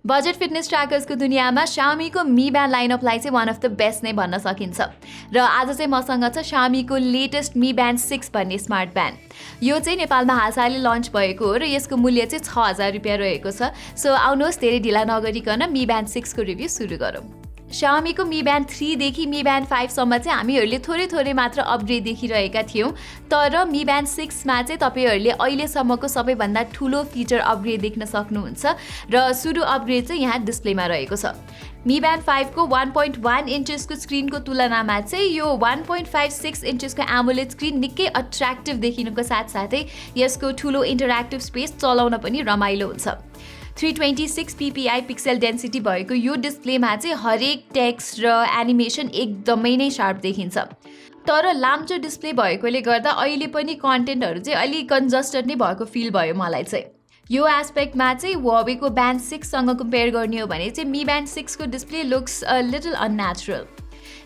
Budget fitness ट्र्याकर्सको दुनियाँमा Xiaomiको Mi Band लाइनअपलाई चाहिँ one of the best नै भन्न सकिन्छ र आज चाहिँ मसँग छ Xiaomiको लेटेस्ट Mi Band 6 भन्ने स्मार्ट ब्यान्ड। यो चाहिँ नेपालमा हालसालै लन्च भएको हो र यसको मूल्य चाहिँ 6000 रुपियाँ रहेको छ। सो आउनुहोस् धेरै ढिला नगरिकन Mi Band 6 को रिभ्यू सुरु गरौँ। Xiaomiको Mi Band 3 देखि Mi Band 5 सम्म चाहिँ हामीहरूले थोरै मात्र अपग्रेड देखिरहेका थियौँ, तर Mi Band 6 मा चाहिँ तपाईहरुले अहिलेसम्मको सबैभन्दा ठूलो फिचर अपग्रेड देख्न सक्नुहुन्छ र सुरु अपग्रेड चाहिँ यहाँ डिस्प्लेमा रहेको छ। Mi Band 5 को 1.1 इन्चेसको स्क्रिनको तुलनामा चाहिँ यो 1.56 इन्चेसको एमोलेड स्क्रिन निकै अट्र्याक्टिभ देखिनुको साथसाथै यसको ठूलो इन्टरेक्टिभ स्पेस चलाउन पनि रमाइलो हुन्छ। 326 ppi पिक्सेल डेन्सिटी भएको यो डिस्प्लेमा चाहिँ हरेक टेक्स्ट र एनिमेसन एकदमै नै शार्प देखिन्छ। तर लाम्चो डिस्प्ले भएकोले गर्दा अहिले पनि कन्टेन्टहरु चाहिँ अलि कन्जस्टेड नै भएको फिल भयो मलाई चाहिँ। यो एस्पेक्टमा चाहिँ Huawei को Band 6 सँग कम्पेयर गर्ने हो भने चाहिँ Mi Band 6 को display looks a little unnatural.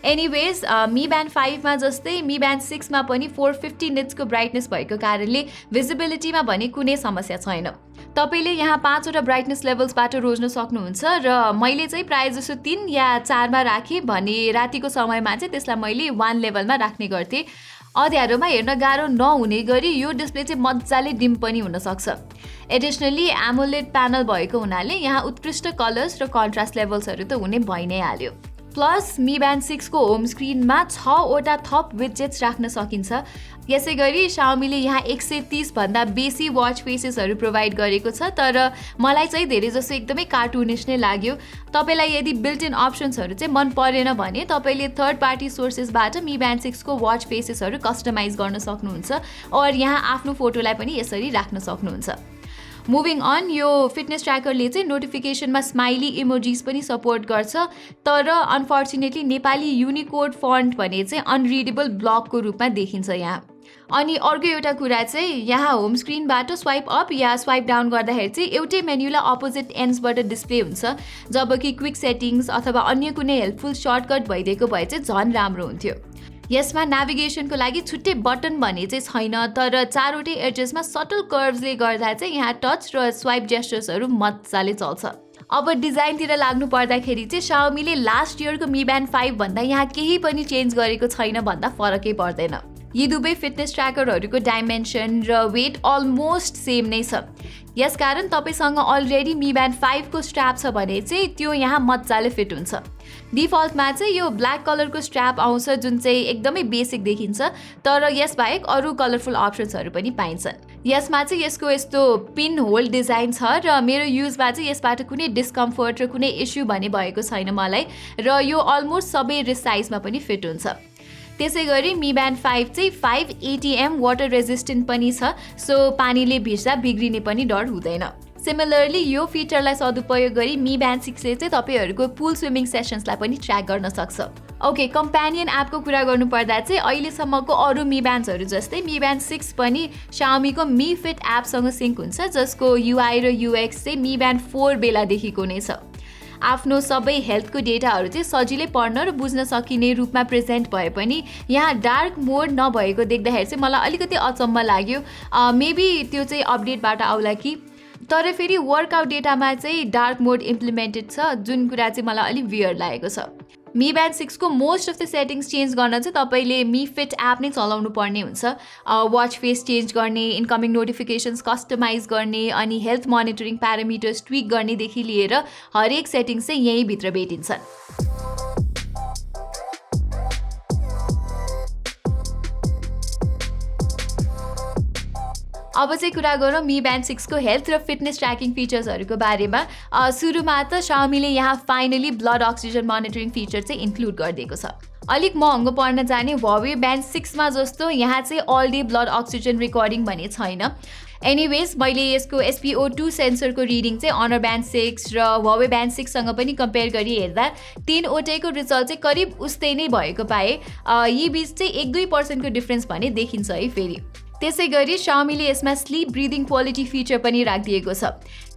Anyways Mi Band 5 मा जस्तै Mi Band 6 मा पनि 450 निट्स को ब्राइटनेस भएको कारणले भिजिबिलिटीमा भने कुनै समस्या छैन। तपाईले यहाँ 5 वटा ब्राइटनेस लेभल्सबाट रोज्न सक्नुहुन्छ र मैले चाहिँ प्राय जसो 3 या 4 मा राखे भने रातिको समयमा चाहिँ त्यसलाई मैले 1 लेभलमा राख्ने गर्थे। अँध्यारोमा हेर्न गाह्रो नहुने गरी यो डिस्प्ले चाहिँ मजाले डिम पनि हुन सक्छ। एडिसनली एमोलेड प्यानल भएको हुनाले यहाँ उत्कृष्ट कलर्स र कन्ट्रास्ट लेभल्सहरु त हुने भइ नै हाल्यो। प्लस Mi Band 6 को होम स्क्रिनमा 6 वटा थप विजेट्स राख्न सकिन्छ। यसैगरी Xiaomiले यहाँ 130 भन्दा बेसी वाच फेसेसहरु प्रोवाइड गरेको छ, तर मलाई चाहिँ धेरै जसो एकदमै कार्टुनिश नै लाग्यो। तपाईलाई यदि बिल्ट इन अप्सन्सहरु चाहिँ मन परेन भने तपाईले थर्ड पार्टी सोर्सेसबाट Mi Band 6 को वाच फेसेसहरु कस्टमाइज गर्न सक्नुहुन्छ और यहाँ आफ्नो फोटोलाई पनि यसरी राख्न सक्नुहुन्छ। मुभिङ अन, यो फिटनेस ट्र्याकरले चाहिँ नोटिफिकेसनमा स्माइली इमोजिज पनि सपोर्ट गर्छ, तर अनफर्चुनेटली नेपाली युनिकोड फन्ट भने चाहिँ अनरिडेबल ब्लकको रूपमा देखिन्छ यहाँ। अनि अर्को एउटा कुरा चाहिँ यहाँ होम स्क्रिनबाट स्वाइप अप या स्वाइप डाउन गर्दाखेरि चाहिँ एउटै मेन्युलाई अपोजिट एन्ड्सबाट डिस्प्ले हुन्छ, जबकि क्विक सेटिङ्स अथवा अन्य कुनै हेल्पफुल सर्टकट भइदिएको भए चाहिँ झन् राम्रो हुन्थ्यो। यसमा नेभिगेसनको लागि छुट्टै बटन भने चाहिँ छैन, तर चारवटै एजेसमा सटल कर्भ्सले गर्दा चाहिँ यहाँ टच र स्वाइप जेस्चर्सहरु मजाले चल्छ। अब डिजाइनतिर लाग्नु पर्दाखेरि चाहिँ Xiaomiले लास्ट इयरको Mi Band 5 भन्दा यहाँ केही पनि चेन्ज गरेको छैन भन्दा फरकै पर्दैन। यी दुवै फिटनेस ट्र्याकरहरुको डाइमेन्सन र वेट अलमोस्ट सेम नै छ। यसकारण तपाईसँग अलरेडी Mi Band 5 को स्ट्र्याप छ भने चाहिँ त्यो यहाँ मजाले फिट हुन्छ। डिफल्टमा चाहिँ यो ब्ल्याक कलरको स्ट्र्याप आउँछ जुन चाहिँ एकदमै बेसिक देखिन्छ, तर यसबाहेक अरू कलरफुल अप्सन्सहरु पनि पाइन्छन्। यसमा चाहिँ यसको यस्तो पिन होल डिजाइन छ र मेरो युजमा चाहिँ यसबाट कुनै डिस्कम्फर्ट र कुनै इस्यु भने भएको छैन मलाई, र यो अलमोस्ट सबै रिस्ट साइजमा पनि फिट हुन्छ। त्यसैगरी Mi Band 5 चाहिँ 5 ATM वाटर रेजिस्टेन्ट पनि छ, सो पानीले भिज्दा बिग्रिने पनि डर हुँदैन। सिमिलरली यो फिचरलाई सदुपयोग गरी Mi Band 6 ले चाहिँ तपाईहरुको पुल स्विमिङ सेसन्सलाई पनि ट्र्याक गर्न सक्छ। ओके, कम्प्यानियन एपको कुरा गर्नु पर्दा चाहिँ अहिलेसम्मको अरू Mi Bandsहरु जस्तै Mi Band 6 पनि Xiaomiको Mi Fit एपसँग सिंक हुन्छ, जसको UI र UX चाहिँ Mi Band 4 बेलादेखिको नै छ। आफ्नो सबै हेल्थको डेटाहरु चाहिँ सजिलै पढ्न र बुझ्न सकिने रूपमा प्रेजेन्ट भए पनि यहाँ डार्क मोड नभएको देख्दाखेरि चाहिँ मलाई अलिकति अचम्म लाग्यो। मेबी त्यो चाहिँ अपडेटबाट आउला कि, तर फेरि वर्कआउट डेटामा चाहिँ डार्क मोड इम्प्लिमेन्टेड छ, जुन कुरा चाहिँ मलाई अलि वियर्ड लागेको छ। Mi Band 6 को most of the settings change गर्न चाहिँ तपाईले Mi Fit एप नै चलाउनु पर्ने हुन्छ। वाच फेस चेन्ज गर्ने, इन्कमिङ नोटिफिकेसन्स कस्टमाइज गर्ने, अनि हेल्थ मोनिटरिङ प्यारामिटर्स ट्विक गर्नेदेखि लिएर हरेक सेटिङ्स चाहिँ यही भित्र भेटिन्छन्। अब चाहिँ कुरा गरौँ Mi Band 6 को हेल्थ र फिटनेस ट्र्याकिङ फिचर्सहरुको बारेमा। सुरुमा त Xiaomiले यहाँ finally blood oxygen monitoring feature चाहिँ इन्क्लुड गरिदिएको छ। अलिक महँगो पर्न जाने Huawei Band 6 मा जस्तो यहाँ चाहिँ all day blood oxygen recording भने छैन। एनीवेज मैले यसको SpO2 सेन्सरको रिडिङ चाहिँ Honor Band 6 र Huawei Band 6 सँग पनि कम्पेयर गरी हेर्दा 3 वटैको रिजल्ट चाहिँ करिब उस्तै नै भएको पाए। यी बीच चाहिँ 1-2% को डिफरेन्स भने देखिन्छ है फेरि। त्यसैगरी Xiaomiले यसमा स्लीप ब्रिदिङ क्वालिटी फिचर पनि राखिदिएको छ।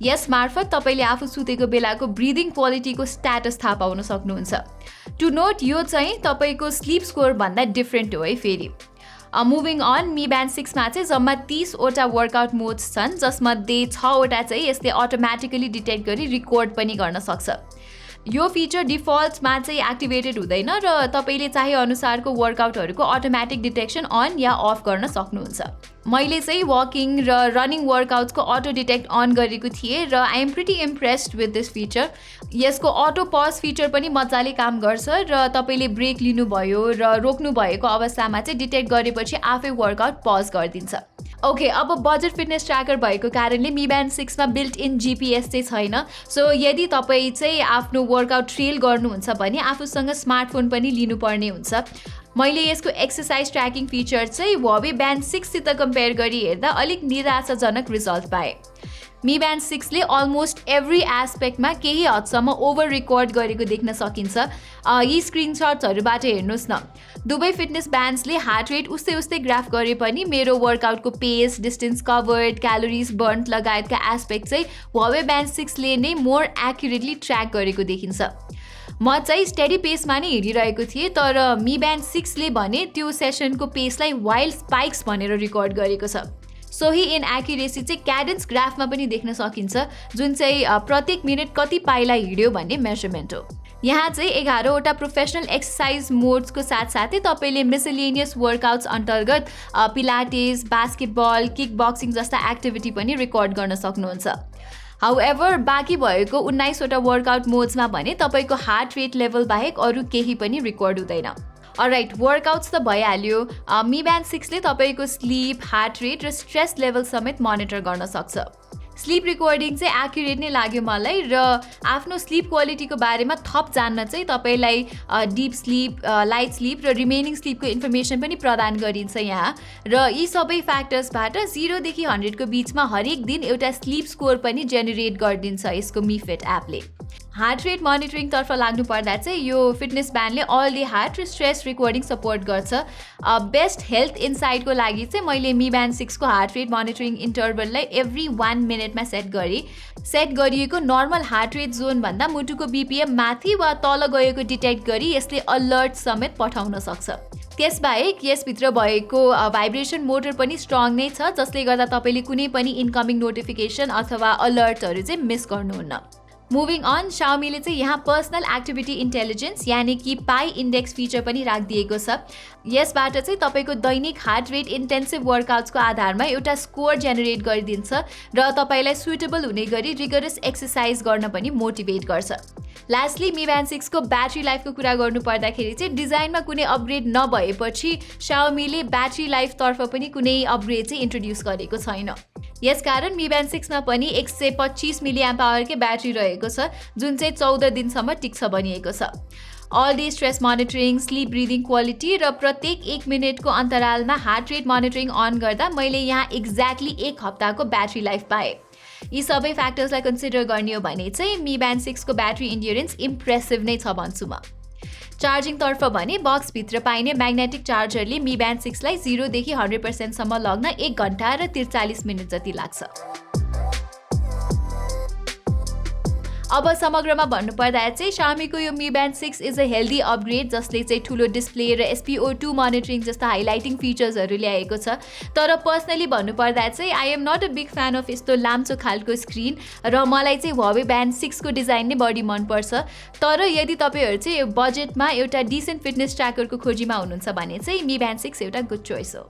यस मार्फत तपाईले आफू सुतेको बेलाको ब्रिदिङ क्वालिटीको स्ट्याटस थाहा पाउन सक्नुहुन्छ। टु नोट, यो चाहिँ तपाईको स्लीप स्कोर भन्दा डिफरेन्ट हो है फेरि। मुभिङ अन मी ब्यान्ड 6 मा चाहिँ जम्मा 30 वटा वर्कआउट मोड्स छन्, जसमध्ये 6 वटा चाहिँ यसले अटोमेटिकली डिटेक्ट गरी रिकर्ड पनि गर्न सक्छ। यो फिचर डिफल्टमा चाहिँ एक्टिभेटेड हुँदैन र तपाईँले चाहे अनुसारको वर्कआउटहरूको अटोमेटिक डिटेक्सन अन या अफ गर्न सक्नुहुन्छ। मैले चाहिँ वकिङ र रनिङ वर्कआउट्सको अटो डिटेक्ट अन गरेको थिएँ र I am pretty impressed with this feature. यसको अटो पज फिचर पनि मजाले काम गर्छ र तपाईँले ब्रेक लिनुभयो र रोक्नु भएको अवस्थामा चाहिँ डिटेक्ट गरेपछि आफै वर्कआउट पज गरिदिन्छ। ओके, अब बजेट फिटनेस ट्र्याकर भएको कारणले मी ब्यान्ड 6 मा बिल्ट इन GPS चाहिँ छैन। सो यदि तपाईँ चाहिँ आफ्नो वर्कआउट ट्रेल गर्नुहुन्छ भने आफूसँग स्मार्टफोन पनि लिनुपर्ने हुन्छ। मैले यसको एक्सर्साइज ट्र्याकिङ फिचर चाहिँ हुआवे ब्यान्ड 6 सित कम्पेयर गरी हेर्दा अलिक निराशाजनक रिजल्ट पाएँ। मी ब्यान्ड 6 ले अलमोस्ट एभ्री एस्पेक्टमा केही हदसम्म ओभर रिकर्ड गरेको देख्न सकिन्छ। यी स्क्रिनसट्सहरूबाट हेर्नुहोस् न। दुवै फिटनेस ब्यान्ड्सले हार्ट रेट उस्तै ग्राफ गरे पनि मेरो वर्कआउटको पेस, डिस्टेन्स कभर्ड, क्यालोरिज बर्न लगायतका एस्पेक्ट चाहिँ हुआवे ब्यान्ड 6 ले नै मोर एक्युरेटली ट्र्याक गरेको देखिन्छ। म चाहिँ स्टेडी पेसमा नै हिँडिरहेको थिएँ, तर मी ब्यान्ड 6 ले भने त्यो सेसनको पेसलाई वाइल्ड स्पाइक्स भनेर रिकर्ड गरेको छ। सोही इन एक्युरेसी चाहिँ क्याडेन्स ग्राफमा पनि देख्न सकिन्छ, जुन चाहिँ प्रत्येक मिनट कति पाइला हिँड्यो भन्ने मेजरमेन्ट हो। यहाँ चाहिँ 11 वटा प्रोफेसनल एक्सर्साइज मोड्सको साथसाथै तपाईँले मिसलेनियस वर्कआउट्स अन्तर्गत पिलाटेस, बास्केटबल, किक बक्सिङ जस्ता एक्टिभिटी पनि रिकर्ड गर्न सक्नुहुन्छ। हाउएभर बाँकी भएको 19 वटा वर्कआउट मोड्समा भने तपाईँको हार्ट रेट लेभल बाहेक अरू केही पनि रिकर्ड हुँदैन। अलराइट, वर्कआउट्स त भइहाल्यो। मी ब्यान्ड 6 ले तपाईँको स्लिप, हार्ट रेट र स्ट्रेस लेभल समेत मोनिटर गर्न सक्छ। स्लिप रिकर्डिङ चाहिँ एक्युरेट नै लाग्यो मलाई र आफ्नो स्लिप क्वालिटीको बारेमा थप जान्न चाहिँ तपाईँलाई डिप स्लिप, लाइट स्लिप र रिमेनिङ स्लिपको इन्फर्मेसन पनि प्रदान गरिन्छ यहाँ। र यी सबै फ्याक्टर्सबाट 0 देखि 100 को बिचमा हरेक दिन एउटा स्लिप स्कोर पनि जेनेरेट गरिदिन्छ यसको मी फिट एपले। हार्ट रेट मोनिटरिङ तर्फ लाग्नु पर्दा चाहिँ यो फिटनेस ब्यान्डले अल डे हार्ट र स्ट्रेस रिकर्डिङ सपोर्ट गर्छ। बेस्ट हेल्थ इन्साइटको लागि चाहिँ मैले मी ब्यान्ड 6 को हार्ट रेट मोनिटरिङ इन्टरभललाई एभ्री 1 मिनटमा सेट गरेँ। सेट गरिएको नर्मल हार्ट रेट जोनभन्दा मुटुको BPM माथि वा तल गएको डिटेक्ट गरी यसले अलर्ट समेत पठाउन सक्छ। त्यसबाहेक यसभित्र भएको भाइब्रेसन मोटर पनि स्ट्रङ नै छ, जसले गर्दा तपाईँले कुनै पनि इन्कमिङ नोटिफिकेसन अथवा अलर्टहरू चाहिँ मिस गर्नुहुन्न। मुभिङ अन, Xiaomiले चाहिँ यहाँ पर्सनल एक्टिभिटी इन्टेलिजेन्स यानि कि पाई इन्डेक्स फिचर पनि राखिदिएको छ। यसबाट चाहिँ तपाईँको दैनिक हार्ट रेट इन्टेन्सिभ वर्कआउट्सको आधारमा एउटा स्कोर जेनेरेट गरिदिन्छ र तपाईँलाई सुइटेबल हुने गरी रिगरस एक्सर्साइज गर्न पनि मोटिभेट गर्छ। लास्टली, मी ब्यान्ड 6 को ब्याट्री लाइफको कुरा गर्नु पर्दाखेरि चाहिँ डिजाइनमा कुनै अपग्रेड नभएपछि Xiaomiले ब्याट्री लाइफतर्फ पनि कुनै अपग्रेड चाहिँ इन्ट्रोड्युस गरेको छैन। यसकारण मी ब्यान्ड 6 मा पनि 125 मिलिएम्प आवरकै ब्याट्री रहेको छ, जुन चाहिँ 14 दिनसम्म टिक्छ भनिएको छ। All day stress monitoring, sleep breathing quality र प्रत्येक 1 मिनटको अन्तरालमा हार्ट रेट मोनिटरिङ अन गर्दा मैले यहाँ एक्ज्याक्टली 1 हप्ताको ब्याट्री लाइफ पाएँ। यी सबै फ्याक्टर्सलाई कन्सिडर गर्ने हो भने चाहिँ मी ब्यान्ड 6 को ब्याट्री इन्ड्युरेन्स इम्प्रेसिभ नै छ भन्छु म। चार्जिङ तर्फ भने बक्सभित्र पाइने म्याग्नेटिक चार्जरले मी ब्यान्ड 6 लाई 0 देखि 100% सम्म लग्न 1 घण्टा र 43 मिनट जति लाग्छ। अब समग्रमा भन्नुपर्दा चाहिँ Xiaomiको यो Mi band 6 is a healthy upgrade, जसले चाहिँ ठुलो डिस्प्ले र SpO2 मोनिटरिङ जस्ता हाइलाइटिङ फिचर्सहरू ल्याएको छ। तर पर्सनली भन्नुपर्दा चाहिँ I am not a big fan of यस्तो लाम्चो खालको स्क्रिन र मलाई चाहिँ हुआवे ब्यान्ड 6 को डिजाइन नै बढी मनपर्छ। तर यदि तपाईँहरू चाहिँ बजेटमा एउटा डिसेन्ट फिटनेस ट्र्याकरको खोजीमा हुनुहुन्छ भने चाहिँ मी ब्यान्ड 6 एउटा गुड चोइस हो।